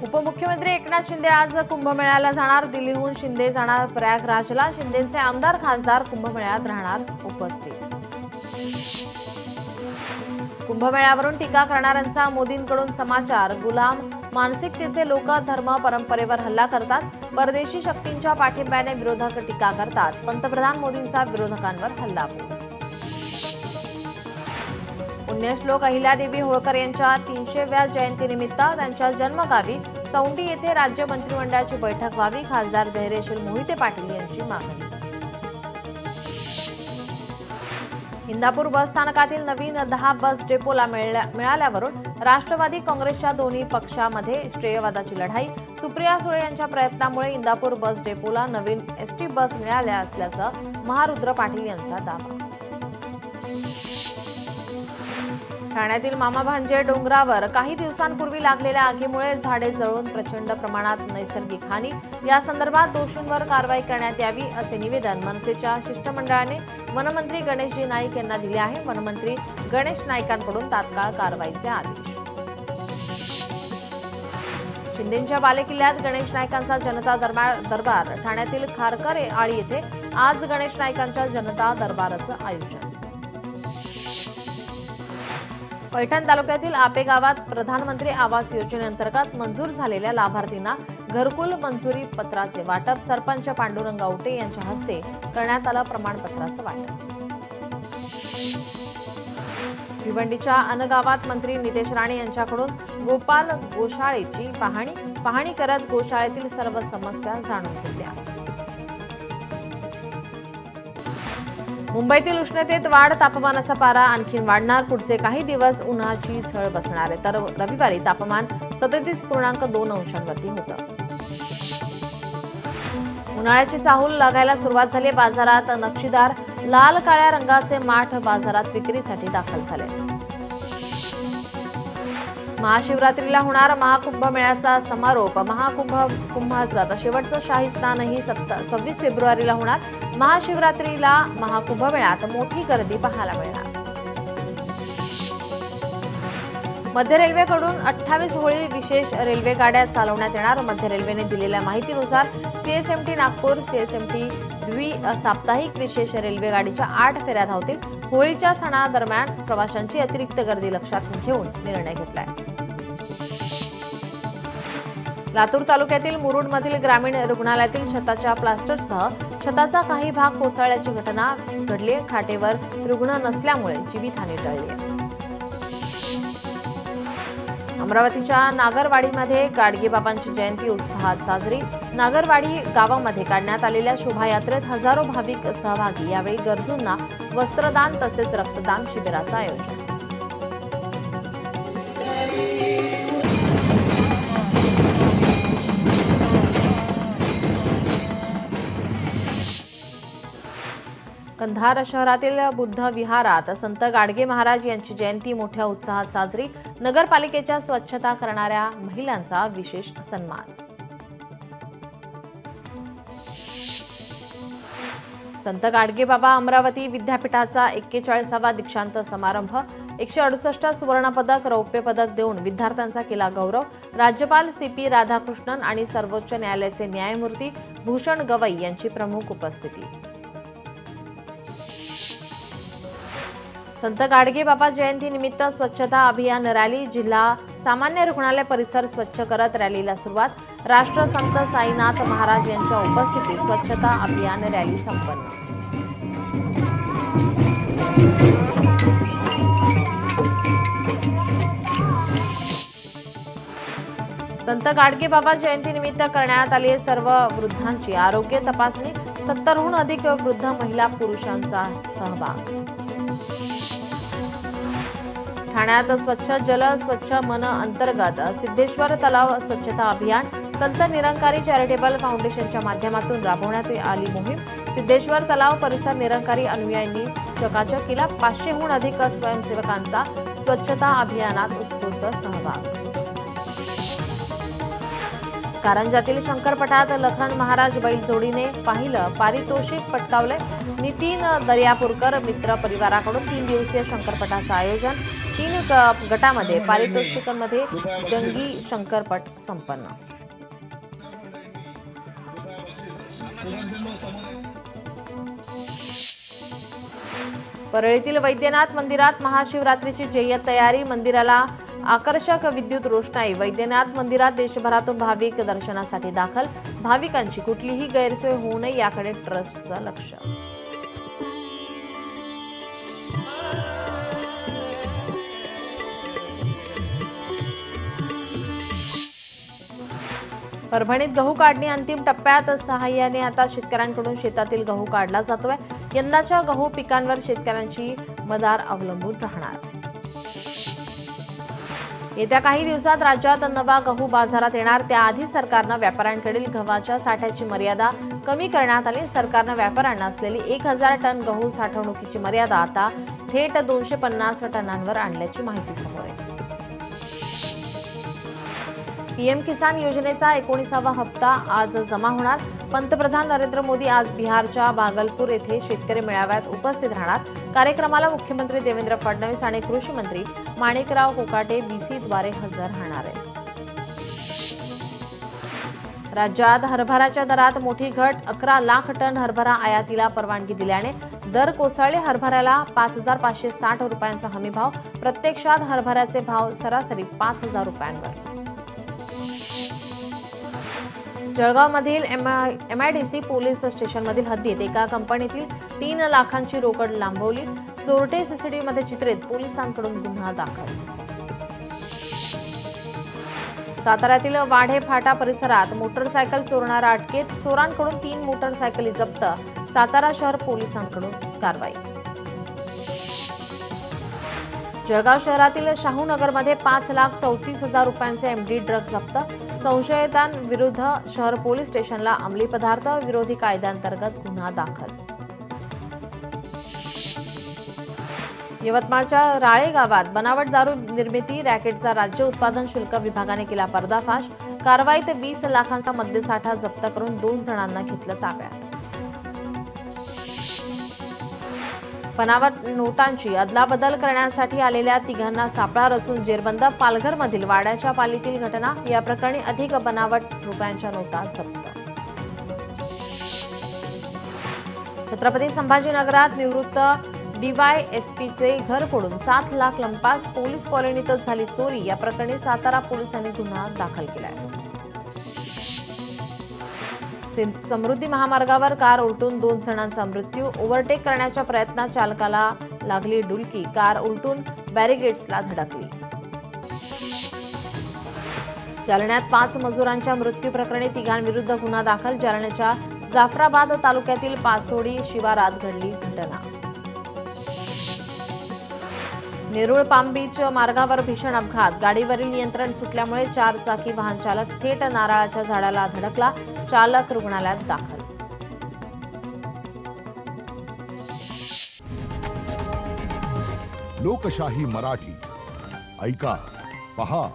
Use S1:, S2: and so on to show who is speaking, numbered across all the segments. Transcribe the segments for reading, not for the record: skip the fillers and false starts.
S1: उपमुख्यमंत्री एकनाथ शिंदे आज कुंभमेळ्याला जाणार। दिल्लीहून शिंदे जाणार प्रयागराजला। शिंदेचे आमदार खासदार कुंभमेळ्यात राहणार उपस्थित। कुंभमेळ्यावरून टीका करणाऱ्यांचा मोदींकडून समाचार। गुलाम मानसिकतेचे लोक धर्म परंपरेवर हल्ला करतात। परदेशी शक्तींच्या पाठिंब्याने विरोधक टीका करतात। पंतप्रधान मोदींचा विरोधकांवर हल्लाबोल। पुण्यश्लोक अहिल्यादेवी होळकर यांच्या 300व्या जयंतीनिमित्त त्यांच्या जन्मगावी चौंडी येथे राज्य मंत्रिमंडळाची बैठक व्हावी। खासदार धैर्यशील मोहिते पाटील यांची मागणी। इंदापूर बस स्थानकातील नवीन 10 बस डेपोला मिळाल्यावरून राष्ट्रवादी काँग्रेसच्या दोन्ही पक्षामध्ये श्रेयवादाची लढाई। सुप्रिया सुळे यांच्या प्रयत्नामुळे इंदापूर बस डेपोला नवीन एसटी बस मिळाल्या असल्याचं महारुद्र पाटील यांचा दावा। ठाण्यातील मामा भांजे डोंगरावर काही दिवसांपूर्वी लागलेल्या आगीमुळे झाडे जळून प्रचंड प्रमाणात नैसर्गिक हानी। या संदर्भात दोषींवर कारवाई करण्यात यावी असे निवेदन मनसेच्या शिष्टमंडळाने वनमंत्री गणेशजी नाईक यांना दिले आहे। वनमंत्री गणेश नाईकांकडून तात्काळ कारवाईचे आदेश। शिंदेंच्या बालेकिल्ल्यात गणेश नाईकांचा जनता दरबार। ठाण्यातील खारकर आळी येथे आज गणेश नाईकांच्या जनता दरबाराचं आयोजन। पैठण तालुक्यातील आपे गावात प्रधानमंत्री आवास योजनेअंतर्गत मंजूर झालेल्या लाभार्थींना घरकुल मंजुरी पत्राचे वाटप। सरपंच पांडुरंग आवटे यांच्या हस्ते करण्यात आलं प्रमाणपत्राचं वाटप। भिवंडीच्या अनगावात मंत्री नितेश राणे यांच्याकडून गोपाल गोशाळेची पाहणी करत गोशाळेतील सर्व समस्या जाणून घेतल्या। मुंबईतील उष्णतेत वाढ। तापमानाचा पारा आणखी वाढणार। पुढचे काही दिवस उन्हाची झळ बसणार आहे, तर रविवारी तापमान 37.2 अंशांवरती होतं। उन्हाळ्याची चाहूल लागायला सुरुवात झाली। बाजारात नक्षीदार लाल काळ्या रंगाचे माठ बाजारात विक्रीसाठी दाखल झाले। महाशिवरात्रीला होणार महाकुंभमेळ्याचा समारोप। महाकुंभाचं शेवटचं शाही स्नानही 26 फेब्रुवारीला होणार। महाशिवरात्रीला महाकुंभमेळ्यात मोठी गर्दी पाहायला मिळणार। मध्य रेल्वेकडून 28 होळी विशेष रेल्वे गाड्या चालवण्यात येणार। मध्य रेल्वेने दिलेल्या माहितीनुसार सीएसएमटी नागपूर सीएसएमटी साप्ताहिक विशेष रेल्वे गाडीच्या 8 फेऱ्या धावतील। होळीच्या सणादरम्यान प्रवाशांची अतिरिक्त गर्दी लक्षात घेऊन निर्णय घेतलाय। लातूर तालुक्यातील मुरुडमधील ग्रामीण रुग्णालयातील छताच्या प्लास्टरसह छताचा काही भाग कोसळल्याची घटना घडली। खाटेवर रुग्ण नसल्यामुळे जीवितहानी टळली। अमरावतीच्या नागरवाडीमध्ये गाडगेबाबांची जयंती उत्साहात साजरी। नागरवाडी गावामध्ये काढण्यात आलेल्या शोभायात्रेत हजारो भाविक सहभागी। यावेळी गरजूंना वस्त्रदान तसेच रक्तदान शिबिराचं आयोजन। कंधार शहरातील बुद्ध विहारात संत गाडगे महाराज यांची जयंती मोठ्या उत्साहात साजरी। नगरपालिकेच्या स्वच्छता करणाऱ्या महिलांचा विशेष सन्मान। संत गाडगेबाबा अमरावती विद्यापीठाचा 41वा दीक्षांत समारंभ। 168 सुवर्णपदक रौप्य पदक देऊन विद्यार्थ्यांचा केला गौरव। राज्यपाल CP राधाकृष्णन आणि सर्वोच्च न्यायालयाचे न्यायमूर्ती भूषण गवई यांची प्रमुख उपस्थिती। संत गाडगेबाबा जयंतीनिमित्त स्वच्छता अभियान रॅली। जिल्हा सामान्य रुग्णालय परिसर स्वच्छ करत रॅलीला सुरुवात। राष्ट्रसंत साईनाथ महाराज यांच्या उपस्थितीत स्वच्छता अभियान रॅली संपन्न। संत गाडगेबाबा जयंतीनिमित्त करण्यात आली सर्व वृद्धांची आरोग्य तपासणी। 70हून अधिक वृद्ध महिला पुरुषांचा सहभाग। ठाण्यात स्वच्छ जल स्वच्छ मन अंतर्गत सिद्धेश्वर तलाव स्वच्छता अभियान संत निरंकारी चॅरिटेबल फाउंडेशनच्या माध्यमातून राबवण्यात आली मोहीम। सिद्धेश्वर तलाव परिसर निरंकारी अनुयायांनी चकाचक केला। 500हून अधिक स्वयंसेवकांचा स्वच्छता अभियानात उत्स्फूर्त सहभाग। कारंजातील शंकरपटात लखन महाराज बैल जोडीने पाहिलं पारितोषिक पटकावले। नितीन दर्यापूरकर मित्र परिवाराकडून 3 दिवसीय शंकरपटाचं आयोजन। तीन गटामध्ये पारितोषिकांमध्ये जंगी शंकरपट संपन्न. परळीतील वैद्यनाथ मंदिरात महाशिवरात्रीची जय्यत तयारी. मंदिराला आकर्षक विद्युत रोषणाई. वैद्यनाथ मंदिरात देशभरातून भाविक दर्शनासाठी दाखल. भाविकांची कुठलीही गैरसोय होऊ नये याकडे ट्रस्टचं लक्ष. परभणीत गहू काढणी अंतिम टप्प्यात. सहाय्याने आता शेतकऱ्यांकडून शेतातील गहू काढला जातोय. यंदाच्या गहू पिकांवर शेतकऱ्यांची मदार अवलंबून राहणार. येत्या काही दिवसात राज्यात नवा गहू बाजारात येणार. त्याआधी सरकारनं व्यापाऱ्यांकडील गव्हाच्या साठ्याची मर्यादा कमी करण्यात आली. सरकारनं व्यापाऱ्यांना असलेली 1000 टन गहू साठवणुकीची मर्यादा आता थेट 250 टनांवर आणल्याची माहिती समोर आहे. पीएम किसान योजनेचा 19वा हप्ता आज जमा होणार. पंतप्रधान नरेंद्र मोदी आज बिहारच्या भागलपूर येथे शेतकरी मेळाव्यात उपस्थित राहणार. कार्यक्रमाला मुख्यमंत्री देवेंद्र फडणवीस आणि कृषी मंत्री माणिकराव कोकाटे व्हीसीद्वारे हजर राहणार आहेत. राज्यात हरभऱ्याच्या दरात मोठी घट. 11 लाख टन हरभरा आयातीला परवानगी दिल्याने दर कोसळले. हरभऱ्याला 5560 रुपयांचा हमीभाव. प्रत्यक्षात हरभऱ्याचे भाव सरासरी 5000 रुपयांवर. जळगावमधील MIDC पोलीस स्टेशनमधील हद्दीत एका कंपनीतील 3 लाखांची रोकड लांबवली. चोरटे सीसीटीव्हीमध्ये चित्रित. पोलिसांकडून गुन्हा दाखल. साताऱ्यातील वाढे फाटा परिसरात मोटरसायकल चोरणारा अटकेत. चोरांकडून 3 मोटरसायकली जप्त. सातारा शहर पोलिसांकडून कारवाई. जळगाव शहरातील शाहूनगरमध्ये 5,34,000 रुपयांचे MD ड्रग्ज जप्त. संशयितांविरुद्ध शहर पोलीस स्टेशनला अंमली पदार्थ विरोधी कायद्याअंतर्गत गुन्हा दाखल. यवतमाळच्या राळे गावात बनावट दारू निर्मिती रॅकेटचा राज्य उत्पादन शुल्क विभागाने केला पर्दाफाश. कारवाईत 20 लाखांचा मद्यसाठा जप्त करून 2 जणांना घेतलं ताब्यात. बनावट नोटांची अदलाबदल करण्यासाठी आलेल्या 3घांना सापळा रचून जेरबंद. पालघरमधील वाड्याच्या पालीतील घटना. या प्रकरणी अधिक बनावट रुपयांच्या नोटा जप्त. छत्रपती संभाजीनगरात निवृत्त DYSPचे घर फोडून 7 लाख लंपास. पोलीस कॉलनीतच झाली चोरी. या प्रकरणी सातारा पोलिसांनी गुन्हा दाखल केलाय. समृद्धी महामार्गावर कार उलटून 2 जणांचा मृत्यू. ओव्हरटेक करण्याच्या प्रयत्नात चालकाला लागली डुलकी. कार उलटून बॅरिगेड्सला धडकली. जालन्यात 5 मजुरांच्या मृत्यू प्रकरणी 3घांविरुद्ध गुन्हा दाखल. जालन्याच्या जाफराबाद तालुक्यातील पासोडी शिवारात घडली घटना. नेरुळ पाम बीच मार्गावर भीषण अपघात. गाडीवरील नियंत्रण सुटल्यामुळे 4 चाकी वाहन चालक थेट नारळाच्या झाडाला धडकला. चालक रुग्णालयात दाखल.
S2: लोकशाही मराठी ऐका, पहा,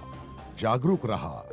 S2: जागरूक रहा.